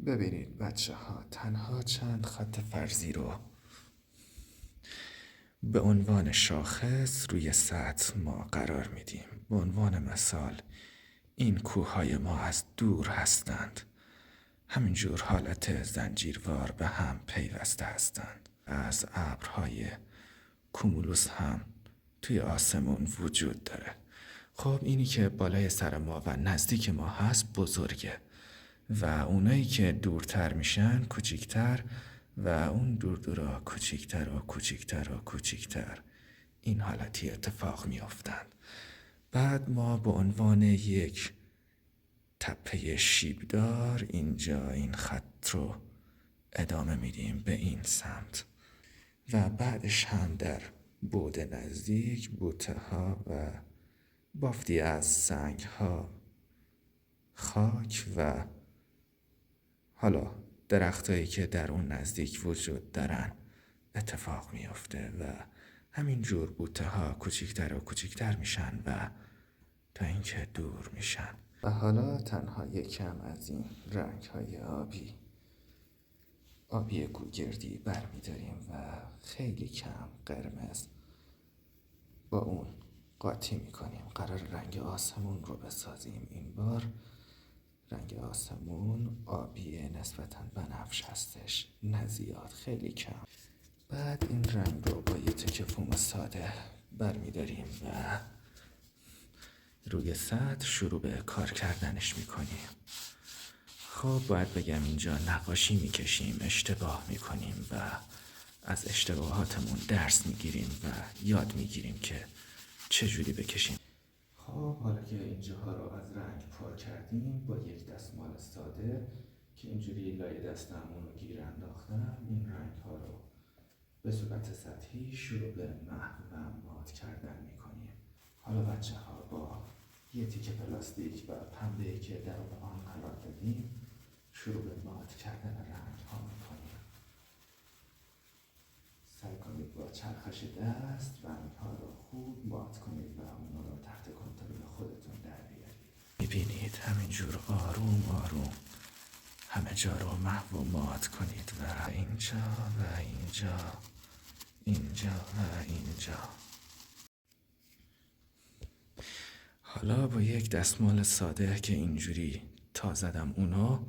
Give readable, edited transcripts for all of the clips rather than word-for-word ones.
ببینید بچه ها، تنها چند خط فرضی رو به عنوان شاخص روی سطح ما قرار میدیم. به عنوان مثال این کوههای ما از دور هستند، همینجور حالت زنجیروار به هم پیوسته هستند. از ابرهای کومولوس هم توی آسمون وجود داره. خب اینی که بالای سر ما و نزدیک ما هست بزرگه و اونایی که دورتر میشن کوچیکتر و اون دورا کوچیکتر و کوچیکتر و کوچیکتر این حالتی اتفاق میافتند. بعد ما به عنوان یک تپه شیبدار اینجا این خط رو ادامه میدیم به این سمت و بعدش هم در بعد نزدیک بوته ها و بافتی از سنگ ها، خاک و حالا درختایی که در اون نزدیک وجود دارن اتفاق میفته و همینجور بوته ها کوچیکتر و کوچیکتر میشن و تا اینکه دور میشن. و حالا تنها یکم از این رنگ های آبی گوگردی برمیداریم و خیلی کم قرمز با اون قاطی میکنیم. قرار رنگ آسمون رو بسازیم. این بار رنگ آسمون آبی نسبتاً بنفش هستش، نه زیاد، خیلی کم. بعد این رنگ رو با یه تکه فوم ساده برمیداریم و روی سطح شروع به کار کردنش میکنیم. خب باید بگم اینجا نقاشی میکشیم، اشتباه میکنیم و از اشتباهاتمون درس میگیریم و یاد میگیریم که چجوری بکشیم. خب حالا که اینجاها رو از رنگ پر کردیم با یک دستمال ساده که اینجوری لای دستمون رو گیر انداختم، این رنگ ها رو به صورت سطحی شروع به محو و مات کردن میکنیم. حالا بچه ها با یه تیکه پلاستیک و پنبه‌ای که در آن قرار دادیم شروع به مات کردن رنگ ها میکنیم. سعی کنید با چرخش دست رنگ ها رو خوب مات کنید و اونا رو تحت کنترل خودتون در بیارید. میبینید همینجور آروم آروم همه جا رو محو و مات کنید و اینجا و اینجا، اینجا و اینجا. حالا با یک دستمال ساده که اینجوری تا زدم اونو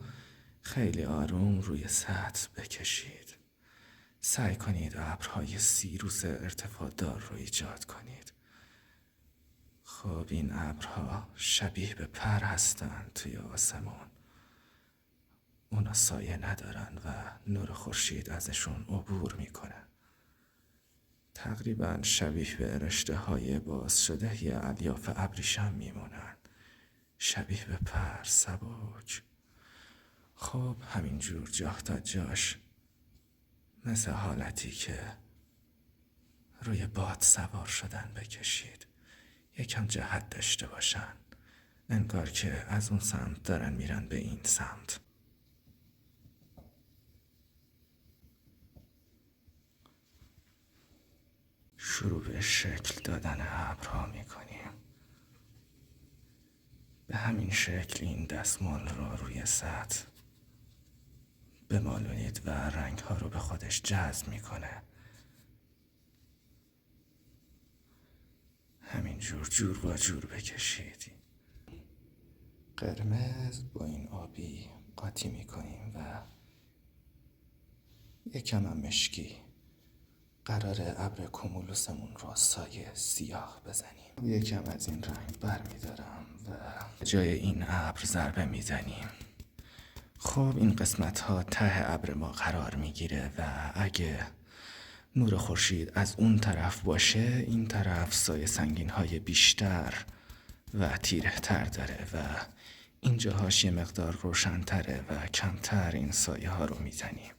خیلی آروم روی سطح بکشید. سعی کنید ابرهای سیروس ارتفاع دار رو ایجاد کنید. خب این ابرها شبیه به پر هستند توی آسمون. اونا سایه ندارن و نور خورشید ازشون عبور میکنه. تقریبا شبیه به رشته های باز شده یا الیاف ابریشم میمونن. شبیه به پر، سبک. خب همینجور جا تا جاش مثل حالتی که روی باد سوار شدن بکشید. یکم جهت داشته باشن، انگار که از اون سمت دارن میرن به این سمت. شروع به شکل دادن ابرها میکنیم. به همین شکل این دستمال رو روی سطح بمالونید و رنگ ها رو به خودش جذب میکنه. همین جور و جور بکشید. قرمز با این آبی قاطی میکنیم و یکم هم مشکی. قراره ابر کومولوسمون رو سایه سیاه بزنیم. یکم از این رنگ برمیدارم و جای این ابر ضربه میزنیم. خب این قسمت ها ته ابر ما قرار میگیره و اگه نور خورشید از اون طرف باشه این طرف سایه سنگین های بیشتر و تیره تر داره و اینجاهاش یه مقدار روشن‌تره و کمتر این سایه ها رو میزنیم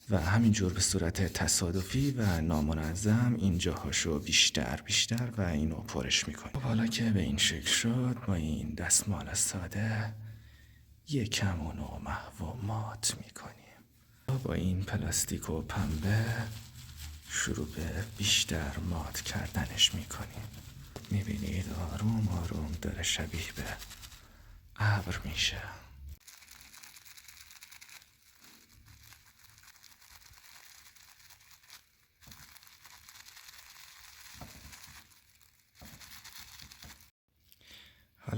و همینجور به صورت تصادفی و نامنظم اینجاهاشو بیشتر و اینو پرش میکنیم. حالا که به این شکل شد با این دستمال ساده یکم اونو محو و مات میکنیم. با این پلاستیک و پنبه شروع به بیشتر مات کردنش میکنیم. میبینید آروم آروم داره شبیه به ابر میشه.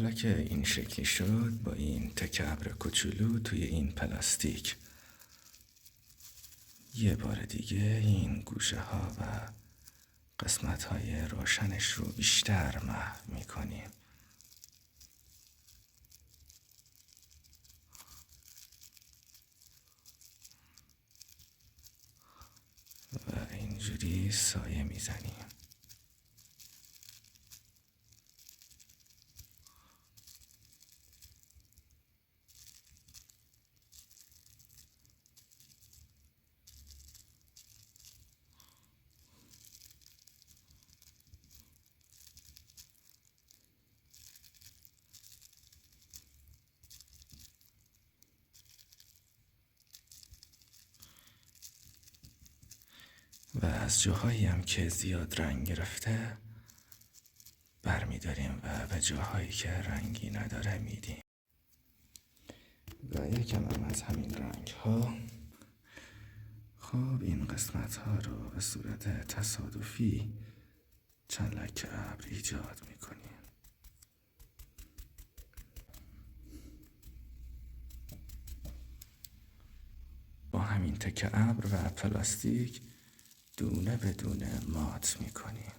حالا که این شکلی شد، با این تکه ابر کوچولو توی این پلاستیک یه بار دیگه این گوشه ها و قسمت های روشنش رو بیشتر محو میکنیم. و اینجوری سایه میزنیم. و از جاهایی هم که زیاد رنگ گرفته برمیداریم و به جاهایی که رنگی نداره میدیم. و یکم هم از همین رنگ ها. خب این قسمت ها رو به صورت تصادفی چند لکه ابر ایجاد میکنیم. با همین تکه ابر و پلاستیک دونه به دونه مات میکنیم.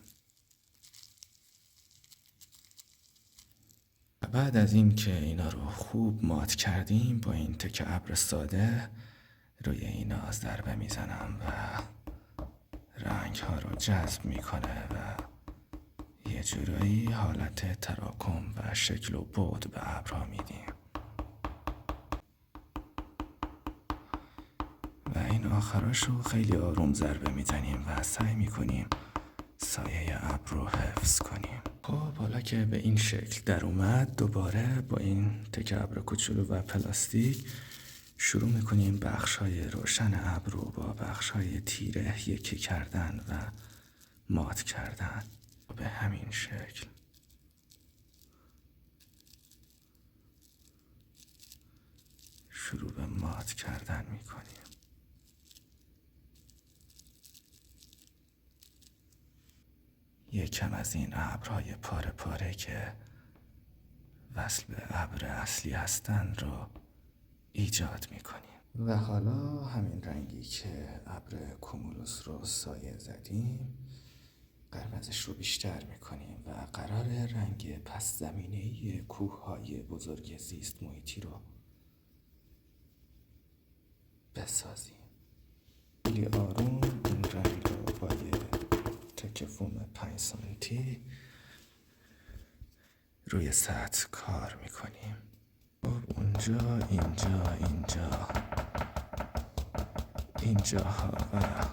بعد از این که اینا رو خوب مات کردیم، با این تکه ابر ساده روی اینا ضربه میزنم و رنگ ها رو جذب میکنه و یه جورایی حالت تراکم و شکل و بعد به ابرها میدیم. و این آخراش رو خیلی آروم ضربه میزنیم و سعی میکنیم سایه ابر رو حفظ کنیم. خب حالا که به این شکل در اومد، دوباره با این تکه ابر کوچولو و پلاستیک شروع میکنیم بخشای روشن ابر رو با بخشای تیره یکی کردن و مات کردن. به همین شکل شروع به مات کردن میکنیم. یکم از این ابرهای پاره پاره که وصل به ابر اصلی هستن رو ایجاد میکنیم. و حالا همین رنگی که ابر کومولوس رو سایه زدیم قرمزش رو بیشتر میکنیم و قرار رنگ پس زمینه‌ای کوههای بزرگ زیست محیطی رو بسازیم. خیلی آروم این رنگ رو با یه تکه فوم 5 سانتی روی سطح کار میکنیم. اونجا، اینجاها و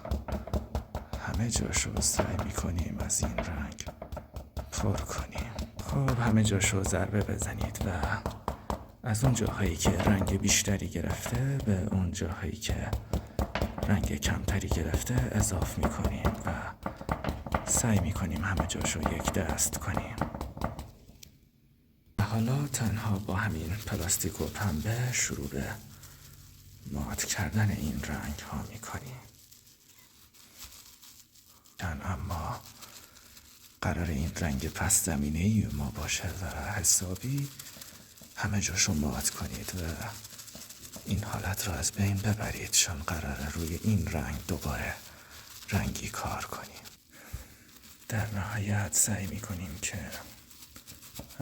همه جاشو سعی میکنیم از این رنگ پر کنیم. خب همه جاشو ضربه بزنید و از اون جاهایی که رنگ بیشتری گرفته به اون جاهایی که رنگ کمتری گرفته اضافه میکنیم و سعی میکنیم همه جاشو یک دست کنیم. حالا تنها با همین پلاستیک و پنبه شروع به مات کردن این رنگ ها میکنیم. اما قرار این رنگ پس زمینه‌ای ما باشه و حسابی همه جاشو مات کنید و این حالت رو از بین ببرید، چون قراره روی این رنگ دوباره رنگی کار کنیم. در نهایت سعی میکنیم که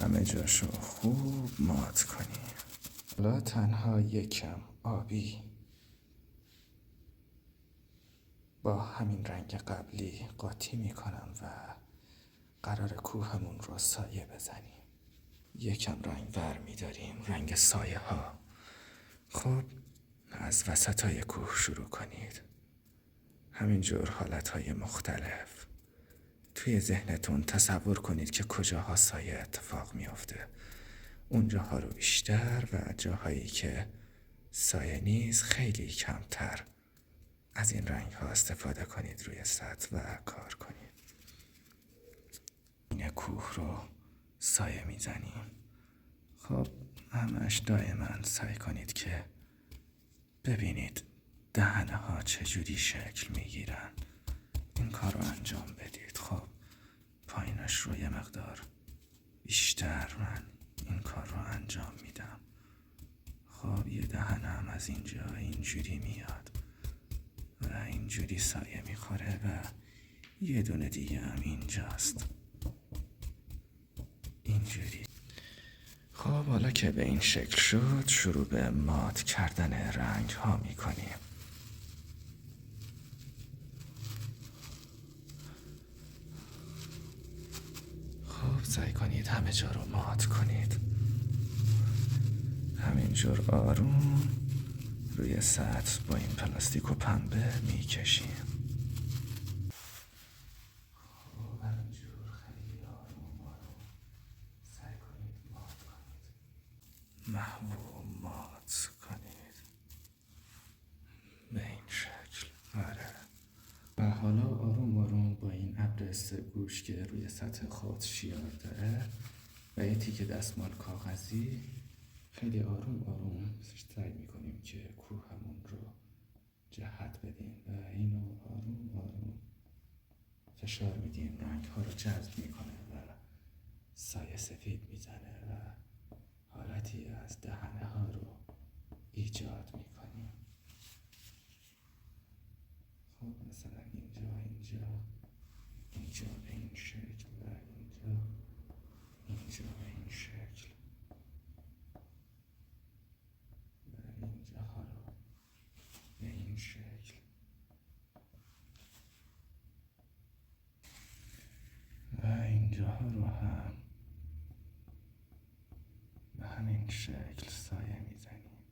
همه جاشو خوب مات کنیم. حالا تنها یکم آبی با همین رنگ قبلی قاطی میکنم و قرار کوهمون رو سایه بزنیم. یکم رنگ ور میداریم، رنگ سایه ها. خب از وسط های کوه شروع کنید. همینجور حالت های مختلف. توی ذهنتون تصور کنید که کجاها سایه اتفاق میافته. اون جاها رو بیشتر و جاهایی که سایه نیست خیلی کمتر از این رنگ ها استفاده کنید روی سطح و کار کنید. این کوه رو سایه میزنیم. خب همش دائما سعی کنید که ببینید دهنه ها چجوری شکل میگیرن. این کار رو انجام بدید. خب پایینش رو یه مقدار بیشتر من این کار رو انجام میدم. خب یه دهنم از اینجا اینجوری میاد و اینجوری سایه میخوره و یه دونه دیگه هم اینجاست، اینجوری. خب حالا که به این شکل شد شروع به مات کردن رنگ ها میکنیم. خب سعی کنید همه جا رو مات کنید، همینجور آروم روی سطح با این پلاستیک و پنبه میکشیم. خب همینجور خیلی آروم آروم سعی کنید مات کنید، محو مات کنید به این شکل. آره. و حالا آروم آروم با این ابر گوش که روی سطح خود شیار داره و یه تیکه دستمال کاغذی خیلی آروم آروم سعی میکنیم که کوهمون رو جهت بدیم و اینو آروم آروم فشار میدیم، رنگ ها رو جذب میکنه و سایه سفید میزنه و حالتی از دهنه ها رو ایجاد میکنیم. خب مثلا اینجا به این شکل و اینجا به این شکل و اینجاها رو به این شکل و اینجاها رو هم به همین شکل سایه میزنیم.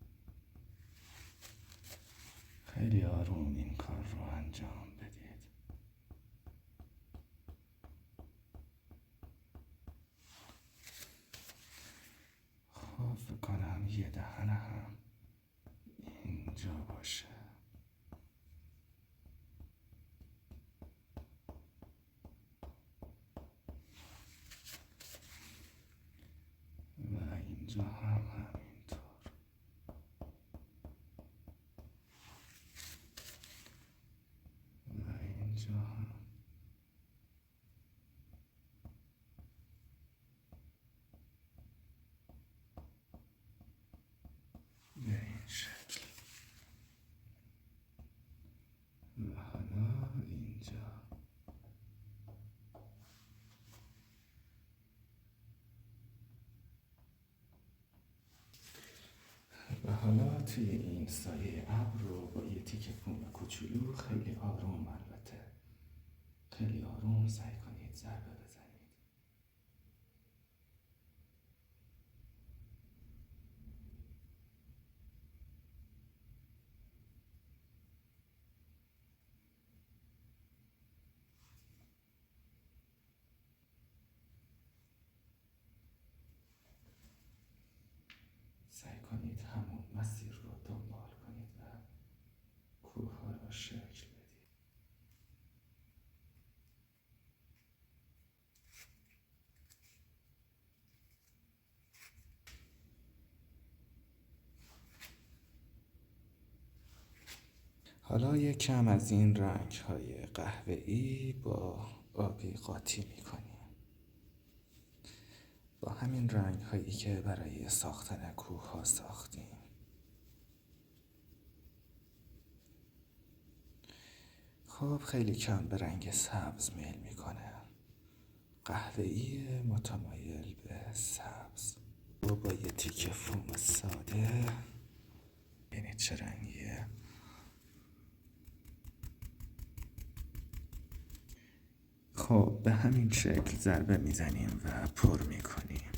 خیلی آروم این کار رو انجام بدید. خب فکر کنم یه دهنه هم اینجا باشه و اینجا هم همینطور و اینجا هم به این شکل و حالا اینجا. و حالا توی این سایه ابر رو با یه تیکه فوم کوچولو خیلی آروم، البته خیلی آروم سعی کنید ضربه بزنید. سعی کنید همون مسیر رو دنبال کنید و کوه ها رو شکل بدید. حالا یک کم از این رنگ های قهوه‌ای با آبی قاطی میکنیم، با همین رنگ هایی که برای ساختن کوه ها ساختیم. خب خیلی کم به رنگ سبز میل میکنه، قهوه‌ای متمایل به سبز و با یه تیکه فوم ساده. ببینید چه رنگیه. خب به همین شکل ضربه میزنیم و پر میکنیم.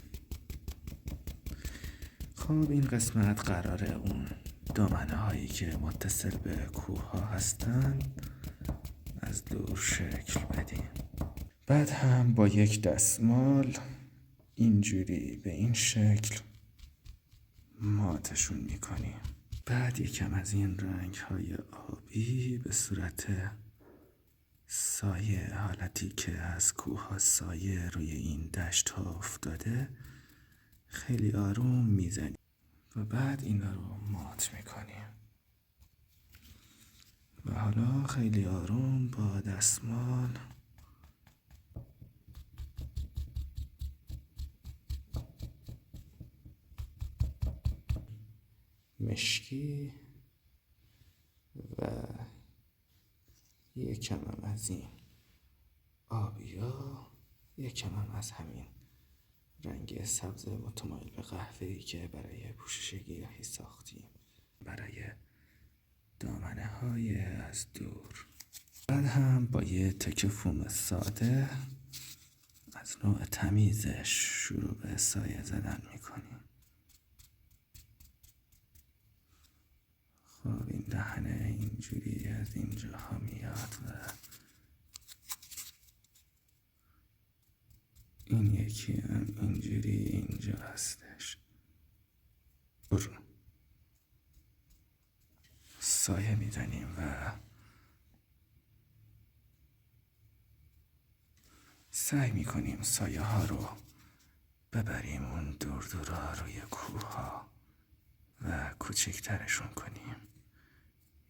خب این قسمت قراره اون دامنه هایی که متصل به کوه ها هستند از دور شکل بدیم. بعد هم با یک دستمال اینجوری به این شکل ماتشون میکنیم. بعد یکم از این رنگ های آبی به صورت سایه، حالتی که از کوه ها سایه روی این دشت ها افتاده، خیلی آروم میزنیم و بعد اینا رو مات میکنیم. و حالا خیلی آروم با دستمال مشکی و یک کمم از این آبیا، یک کمم از همین رنگ سبز متمایل به قهوه‌ای که برای پوشش گیاهی ساختیم برای دامنه های از دور. بعد هم با یه تکه فوم ساده از نوع تمیزش شروع به سایه زدن میکنیم. خب این دهنه اینجوری از اینجاها میاد و این یکی هم اینجوری اینجا هستش. سایه میزنیم و سعی میکنیم سایه ها رو ببریم اون دور دورا روی کوه ها و کوچکترشون کنیم.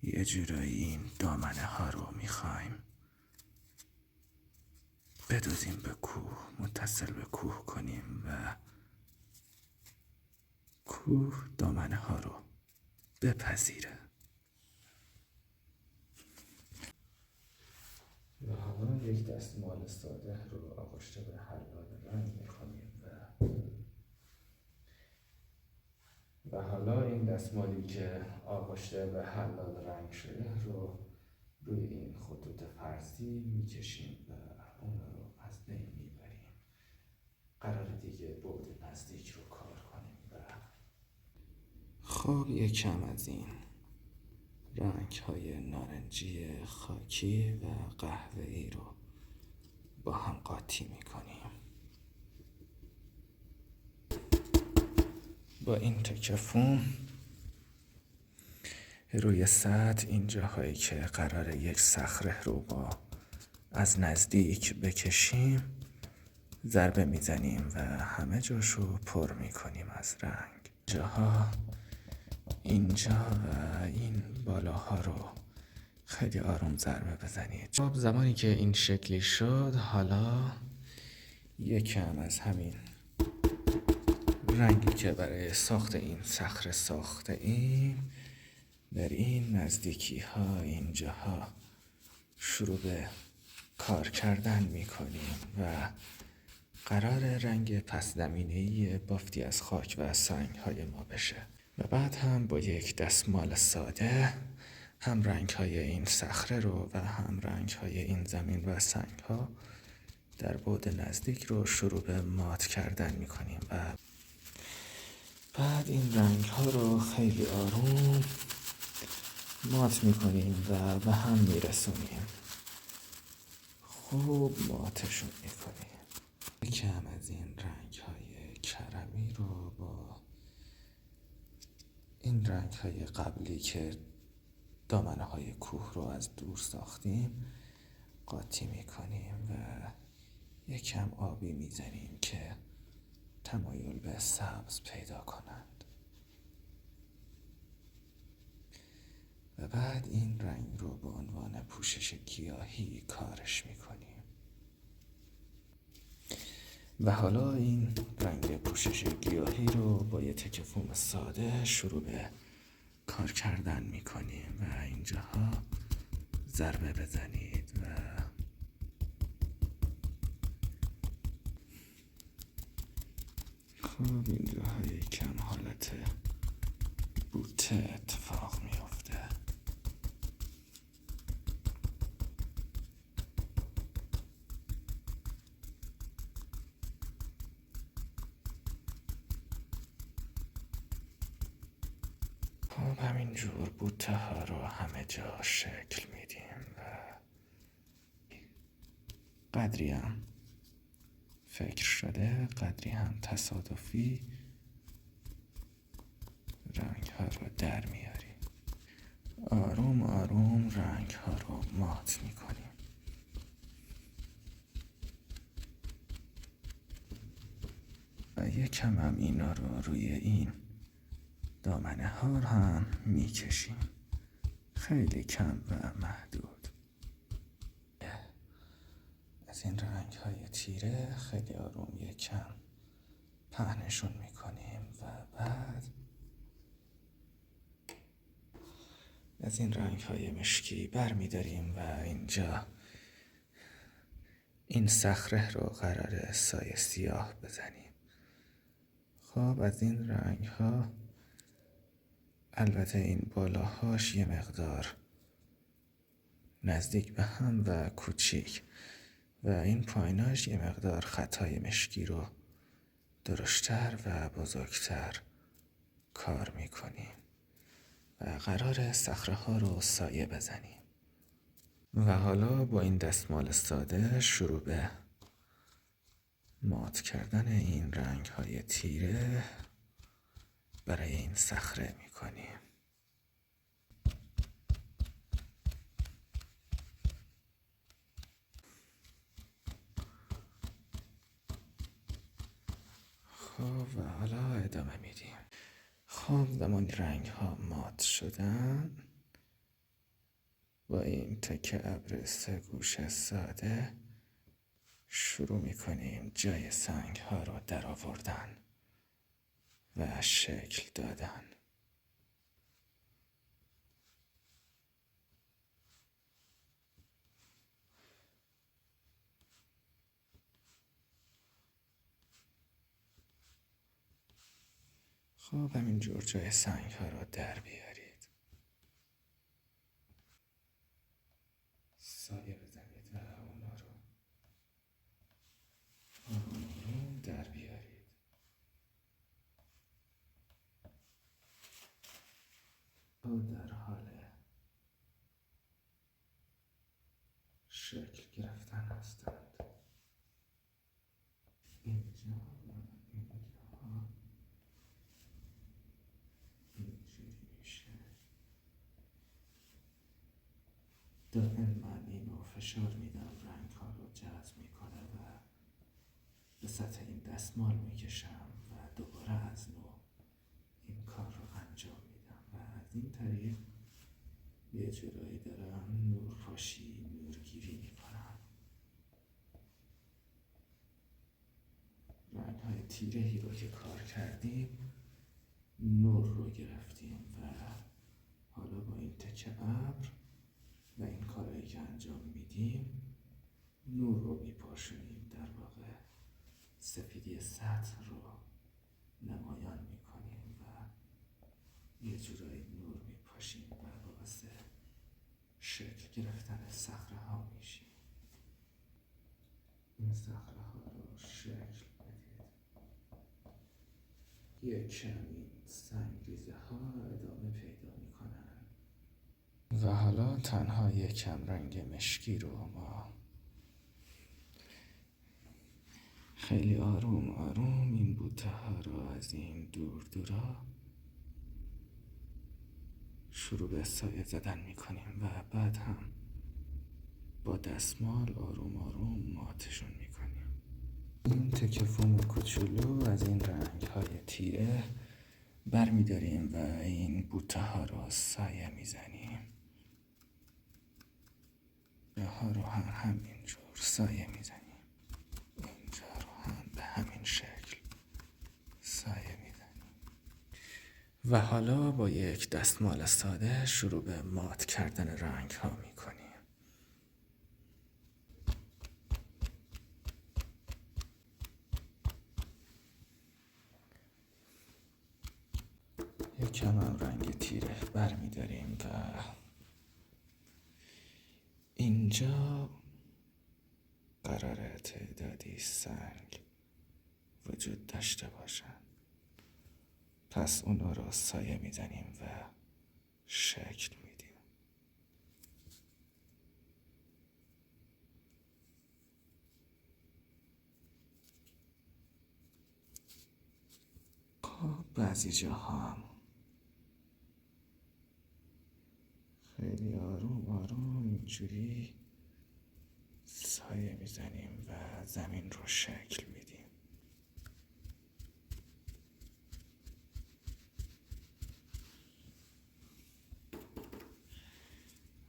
یه جورایی این دامنه ها رو میخوایم بدوزیم به کوه، متصل به کوه کنیم و کوه دامنه ها رو بپذیره. و حالا یک دستمال ساده رو آغشته به حلال رنگ میکنیم و حالا این دستمالی که آغشته به حلال رنگ شده رو روی این خطوط فرضی میکشیم و اون رو از بین میبریم. قرار دیگه بعد نزدیک رو کار کنیم و خب یک کم از این رنگ های نارنجی خاکی و قهوه‌ای رو با هم قاطی میکنیم. با این تکه فوم روی سطح این جاهایی که قراره یک صخره رو با از نزدیک بکشیم ضربه میزنیم و همه جاشو پر میکنیم از رنگ. جاها اینجا و این بالاها رو خیلی آروم ضربه بزنید. خب زمانی که این شکلی شد حالا یکم از همین رنگی که برای ساخت این صخره ساخته ایم در این نزدیکی ها اینجاها شروع به کار کردن میکنیم و قرار رنگ پس زمینه‌ای بافتی از خاک و سنگ های ما بشه و بعد هم با یک دستمال ساده هم رنگ های این صخره رو و هم رنگ های این زمین و سنگ ها در بعد نزدیک رو شروع به مات کردن میکنیم و بعد این رنگ ها رو خیلی آروم مات میکنیم و به هم میرسونیم. خوب ماتشون میکنیم. کم از این رنگ های کرمی رو با این رنگ های قبلی که دامنه های کوه رو از دور ساختیم قاطی میکنیم و یکم آبی میزنیم که تمایل به سبز پیدا کنند و بعد این رنگ رو به عنوان پوشش گیاهی کارش میکنیم. و حالا این رنگ پوشش گیاهی رو با یه تکه فوم ساده شروع به کار کردن میکنیم و اینجاها ضربه بزنید و خب اینجاها یکم حالت بوته اتفاق میفته. خب همینجور بوته ها رو همه جا شکل میدیم و قدری هم فکر شده قدری هم تصادفی رنگ ها رو در میاریم. آروم آروم رنگ ها رو مات میکنیم. و یکم هم اینا رو روی این دامنه ها هم میکشیم. خیلی کم و محدود. از این رنگ های تیره خیلی آروم یکم پهنشون میکنیم و بعد از این رنگ های مشکی بر می داریم و اینجا این صخره رو قراره سایه سیاه بزنیم. خب از این رنگ ها، البته این بالاهاش یه مقدار نزدیک به هم و کوچیک و این پاییناش یه مقدار خطای مشکی رو درشتر و بزرگتر کار میکنیم و قرار صخره ها رو سایه بزنیم. و حالا با این دستمال ساده شروع به مات کردن این رنگ های تیره برای این صخره میکنیم. خب و حالا ادامه میدیم. خب زمانی رنگ ها مات شدن، با این تکه ابر سه گوش ساده شروع میکنیم جای سنگ ها رو در آوردن و شکل دادن. خب همینجور جای سنگ ها رو در بیارید، سایه بزنید و اونا رو در بیارید. و در حال شکل گرفتن هستند. اینجا اینجوری میشه. دائم من اینو فشار میدم، رنگ ها رو جذب میکنه و به سطح این دستمال میکشم و دوباره از نو این کار رو انجام میدم و از این طریق یه جورایی دارم نورپاشی، نورگیری میکنم. رنگ های تیرهی رو که کار کردیم نور رو گرفتیم و حالا با این تکه ابر و این کارهایی که انجام میدیم نور رو میپاشونیم، در واقع سفیدی سطح رو نمایان میکنیم و یه جورایی نور میپاشیم و باعث شکل گرفتن صخره ها میشیم. این صخره ها رو شکل بدید. یک کمی سنگریزه ها ادامه پیدا میکنن و حالا تنها یک کم رنگ مشکی رو ما خیلی آروم آروم این بوته ها رو از این دور دورا شروع به سایه زدن میکنیم و بعد هم با دستمال آروم آروم ماتشون میکنیم. این تکه فوم کوچولو از این رنگ های تیره بر میداریم و این بوته ها رو سایه میزنیم. ها رو هم همینجور سایه میزنیم. اینجا رو هم به همین شکل سایه میزنیم. و حالا با یک دستمال ساده شروع به مات کردن رنگ ها میکنیم. یک کم هم رنگ تیره بر میداریم و اینجا قراره تعدادی سنگ وجود داشته باشن، پس اونا رو سایه میزنیم و شکل میدیم. خب بعضی جاها هم خیلی آروم آروم اینجوری سایه میزنیم و زمین رو شکل میدیم.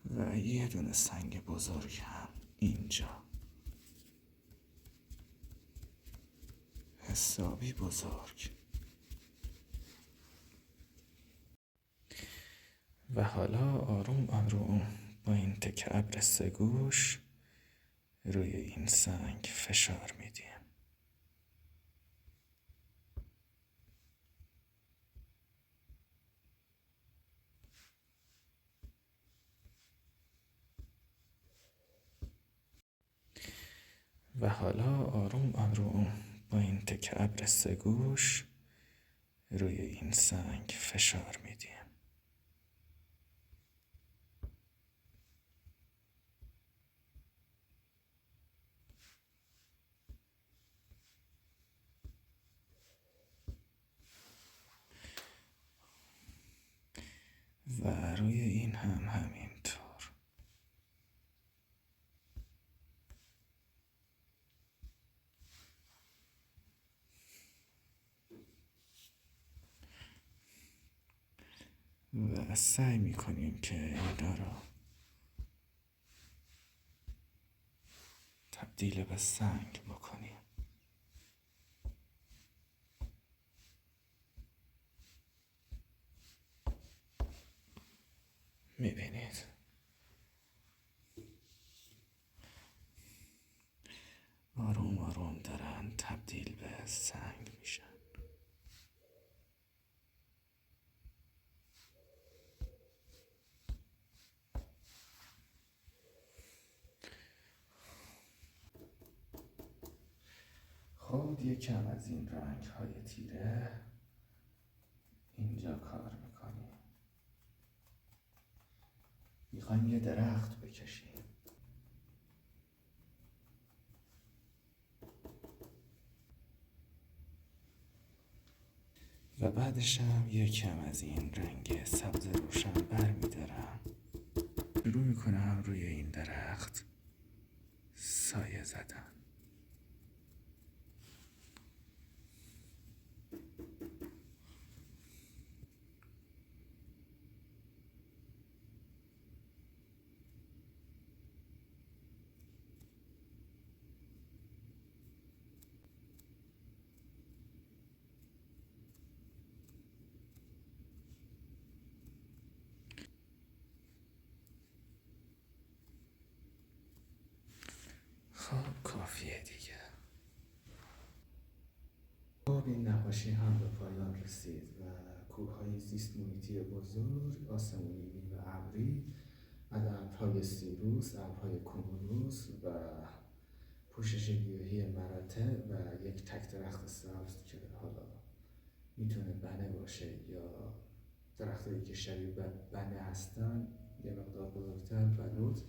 و یه دونه سنگ بزرگ هم اینجا، حسابی بزرگ. و حالا آروم آروم با این تک ابر سگوش روی این سنگ فشار میدیم. و حالا آروم آروم با این تک ابر سگوش روی این سنگ فشار میدیم. و روی این هم همینطور. و سعی میکنیم که اینا رو تبدیل به سنگ بکنیم. میبینید آروم آروم دارن تبدیل به سنگ میشن. خب یکم از این رنگ های تیره اینجا کار میکنیم. میخوایم یه درخت بکشیم. و بعدش هم یکم از این رنگ سبز روشن برمیدارم، شروع میکنم روی این درخت سایه زدن. خب کافیه دیگه. خب این نقاشی هم به پایان رسید و کوههای زیست محیطی بزرگ، آسمونی و ابری، ابرهای سیروس، ابرهای کومولوس و پوشش گیاهی مراتع و یک تک درخت سبز که حالا میتونه بنه باشه یا درختایی که شبیه بنه هستن یه مقدار بزرگتر، بلوط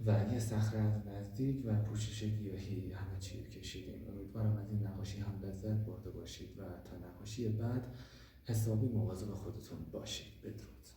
و یه صخره از نزدیک و پوشش گیاهی، همه چی رو کشیدیم. امیدوارم از این نقاشی هم لذت برده باشید و تا نقاشی بعد حسابی مواظب خودتون باشید. بدرود.